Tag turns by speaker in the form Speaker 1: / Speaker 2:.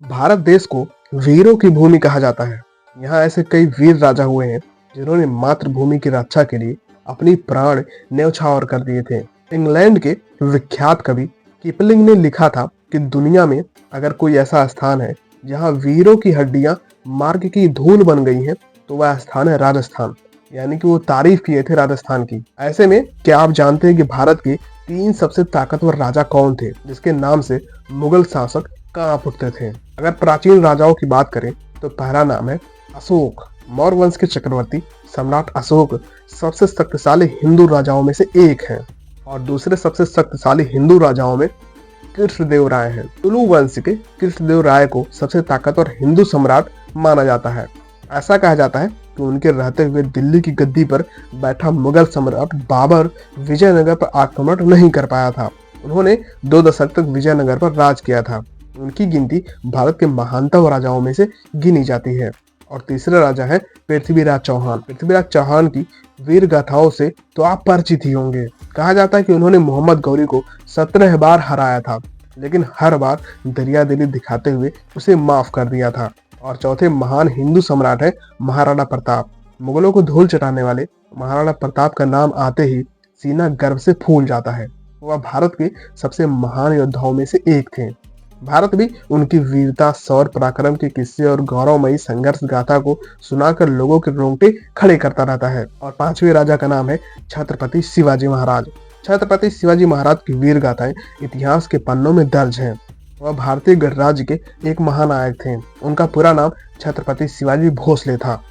Speaker 1: भारत देश को वीरों की भूमि कहा जाता है। यहाँ ऐसे कई वीर राजा हुए हैं जिन्होंने मातृभूमि की रक्षा के लिए अपनी प्राण न्यौछावर कर दिए थे। इंग्लैंड के विख्यात कवि किपलिंग ने लिखा था कि दुनिया में अगर कोई ऐसा स्थान है जहाँ वीरों की हड्डियां मार्ग की धूल बन गई हैं, तो वह स्थान है राजस्थान। यानी कि वो तारीफ किए थे राजस्थान की। ऐसे में क्या आप जानते हैं कि भारत के 3 सबसे ताकतवर राजा कौन थे, जिसके नाम से मुगल शासक कांप उठते थे? अगर प्राचीन राजाओं की बात करें तो पहला नाम है अशोक। मौर्य वंश के चक्रवर्ती सम्राट अशोक सबसे शक्तिशाली हिंदू राजाओं में से एक हैं। और दूसरे सबसे शक्तिशाली हिंदू राजाओं में कृष्णदेव राय हैं। तुलु वंश के कृष्णदेव राय को सबसे ताकतवर हिंदू सम्राट माना जाता है। ऐसा कहा जाता है कि उनके रहते हुए दिल्ली की गद्दी पर बैठा मुगल सम्राट बाबर विजयनगर पर आक्रमण नहीं कर पाया था। उन्होंने 2 दशक तक विजयनगर पर राज किया था। उनकी गिनती भारत के महानतम राजाओं में से गिनी जाती है। और तीसरे राजा है पृथ्वीराज चौहान। पृथ्वीराज चौहान की वीर गाथाओं से तो आप परिचित ही होंगे। कहा जाता है कि उन्होंने मोहम्मद गौरी को 17 बार हराया था, लेकिन हर बार दरियादिली दिखाते हुए उसे माफ कर दिया था। और चौथे महान हिंदू सम्राट है महाराणा प्रताप। मुगलों को धूल चटाने वाले महाराणा प्रताप का नाम आते ही सीना गर्व से फूल जाता है। वह भारत के सबसे महान योद्धाओं में से एक थे। भारत भी उनकी वीरता, शौर्य, पराक्रम के किस्से और गौरवमयी संघर्ष गाथा को सुनाकर लोगों के रोंगटे खड़े करता रहता है। और 5वें राजा का नाम है छत्रपति शिवाजी महाराज। छत्रपति शिवाजी महाराज की वीर गाथाएं इतिहास के पन्नों में दर्ज हैं। वह भारतीय गणराज्य के एक महानायक थे। उनका पूरा नाम छत्रपति शिवाजी भोसले था।